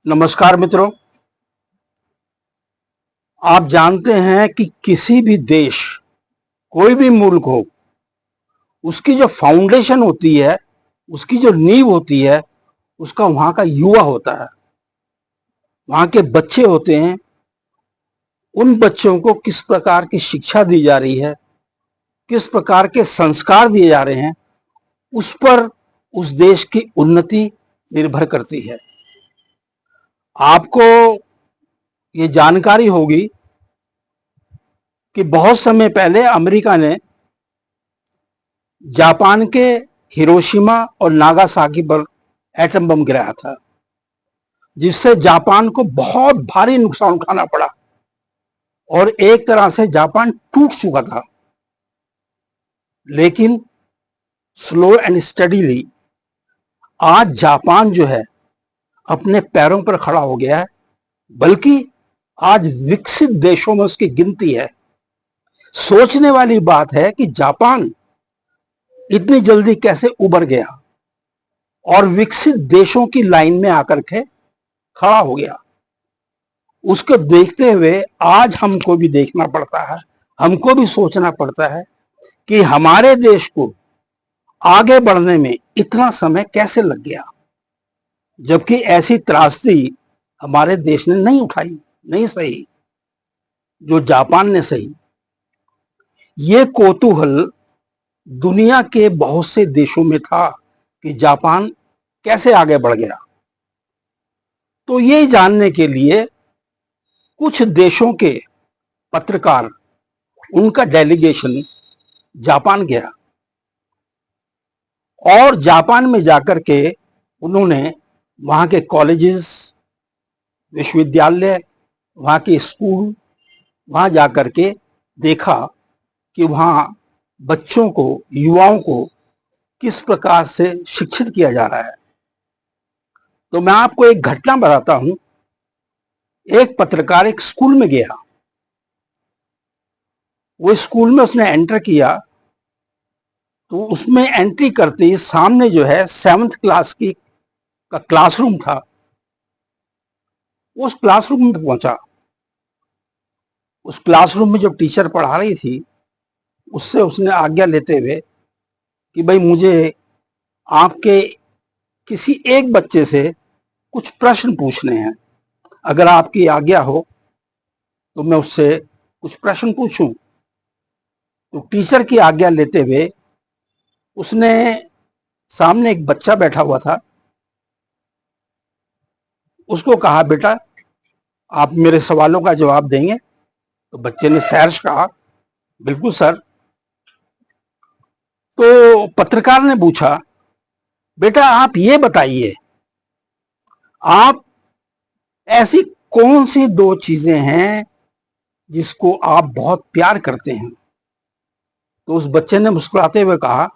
नमस्कार मित्रों। आप जानते हैं कि किसी भी देश, कोई भी मुल्क हो, उसकी जो फाउंडेशन होती है, उसकी जो नींव होती है, उसका वहां का युवा होता है, वहां के बच्चे होते हैं। उन बच्चों को किस प्रकार की शिक्षा दी जा रही है, किस प्रकार के संस्कार दिए जा रहे हैं, उस पर उस देश की उन्नति निर्भर करती है। आपको ये जानकारी होगी कि बहुत समय पहले अमेरिका ने जापान के हिरोशिमा और नागासाकी पर एटम बम गिराया था, जिससे जापान को बहुत भारी नुकसान उठाना पड़ा और एक तरह से जापान टूट चुका था। लेकिन स्लो एंड स्टडीली आज जापान जो है अपने पैरों पर खड़ा हो गया है, बल्कि आज विकसित देशों में उसकी गिनती है। सोचने वाली बात है कि जापान इतनी जल्दी कैसे उभर गया और विकसित देशों की लाइन में आकर के खड़ा हो गया। उसको देखते हुए आज हमको भी देखना पड़ता है, हमको भी सोचना पड़ता है कि हमारे देश को आगे बढ़ने में इतना समय कैसे लग गया, जबकि ऐसी त्रासदी हमारे देश ने नहीं उठाई, नहीं सही जो जापान ने सही। ये कौतूहल दुनिया के बहुत से देशों में था कि जापान कैसे आगे बढ़ गया। तो ये जानने के लिए कुछ देशों के पत्रकार, उनका डेलीगेशन जापान गया और जापान में जाकर के उन्होंने वहां के कॉलेजेस, विश्वविद्यालय, वहां के स्कूल, वहां जाकर के देखा कि वहां बच्चों को, युवाओं को किस प्रकार से शिक्षित किया जा रहा है। तो मैं आपको एक घटना बताता हूं। एक पत्रकार एक स्कूल में गया, वो स्कूल में उसने एंटर किया तो उसमें एंट्री करते ही सामने जो है 7th क्लास की का क्लासरूम था। उस क्लासरूम में पहुंचा। उस क्लासरूम में जब टीचर पढ़ा रही थी, उससे उसने आज्ञा लेते हुए कि भाई मुझे आपके किसी एक बच्चे से कुछ प्रश्न पूछने हैं, अगर आपकी आज्ञा हो तो मैं उससे कुछ प्रश्न पूछूं। तो टीचर की आज्ञा लेते हुए उसने, सामने एक बच्चा बैठा हुआ था, उसको कहा बेटा आप मेरे सवालों का जवाब देंगे। तो बच्चे ने सहर्ष कहा बिल्कुल सर। तो पत्रकार ने पूछा बेटा आप ये बताइए, आप ऐसी कौन सी दो चीजें हैं जिसको आप बहुत प्यार करते हैं। तो उस बच्चे ने मुस्कुराते हुए कहा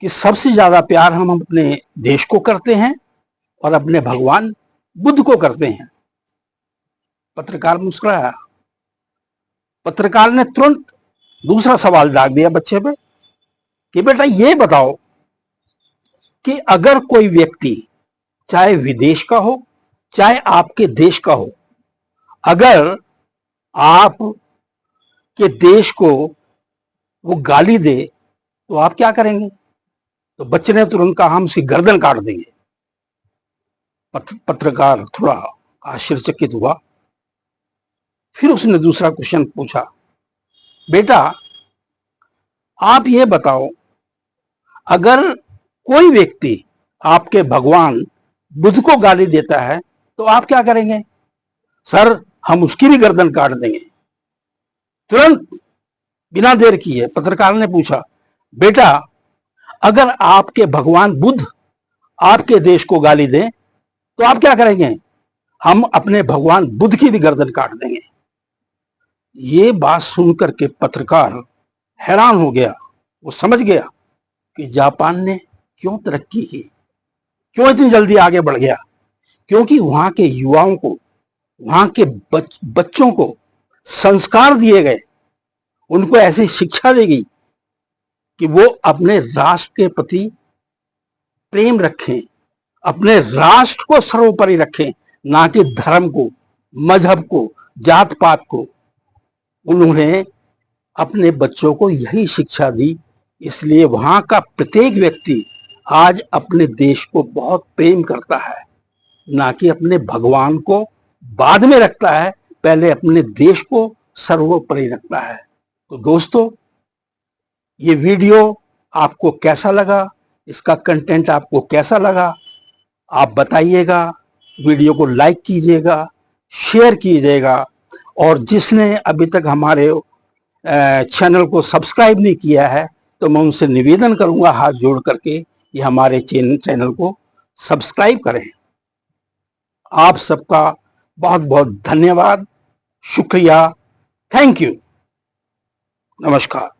कि सबसे ज्यादा प्यार हम अपने देश को करते हैं और अपने भगवान बुद्ध को करते हैं। पत्रकार मुस्कुराया। पत्रकार ने तुरंत दूसरा सवाल दाग दिया बच्चे पे कि बेटा ये बताओ कि अगर कोई व्यक्ति, चाहे विदेश का हो चाहे आपके देश का हो, अगर आप के देश को वो गाली दे तो आप क्या करेंगे। तो बच्चे ने तुरंत कहा हम उसकी गर्दन काट देंगे। पत्रकार थोड़ा आश्चर्यचकित हुआ। फिर उसने दूसरा क्वेश्चन पूछा बेटा आप ये बताओ, अगर कोई व्यक्ति आपके भगवान बुद्ध को गाली देता है तो आप क्या करेंगे। सर हम उसकी भी गर्दन काट देंगे। तुरंत बिना देर किए पत्रकार ने पूछा बेटा अगर आपके भगवान बुद्ध आपके देश को गाली दें तो आप क्या करेंगे। हम अपने भगवान बुद्ध की भी गर्दन काट देंगे। ये बात सुनकर के पत्रकार हैरान हो गया। वो समझ गया कि जापान ने क्यों तरक्की की, क्यों इतनी जल्दी आगे बढ़ गया। क्योंकि वहां के युवाओं को, वहां के बच्चों को संस्कार दिए गए, उनको ऐसी शिक्षा दी गई कि वो अपने राष्ट्र के प्रति प्रेम रखें, अपने राष्ट्र को सर्वोपरि रखें, ना कि धर्म को, मजहब को, जात पात को। उन्होंने अपने बच्चों को यही शिक्षा दी, इसलिए वहां का प्रत्येक व्यक्ति आज अपने देश को बहुत प्रेम करता है, ना कि अपने भगवान को बाद में रखता है, पहले अपने देश को सर्वोपरि रखता है। तो दोस्तों, ये वीडियो आपको कैसा लगा, इसका कंटेंट आपको कैसा लगा, आप बताइएगा। वीडियो को लाइक कीजिएगा, शेयर कीजिएगा, और जिसने अभी तक हमारे चैनल को सब्सक्राइब नहीं किया है तो मैं उनसे निवेदन करूंगा हाथ जोड़ करके कि हमारे चैनल को सब्सक्राइब करें। आप सबका बहुत बहुत धन्यवाद, शुक्रिया, थैंक यू, नमस्कार।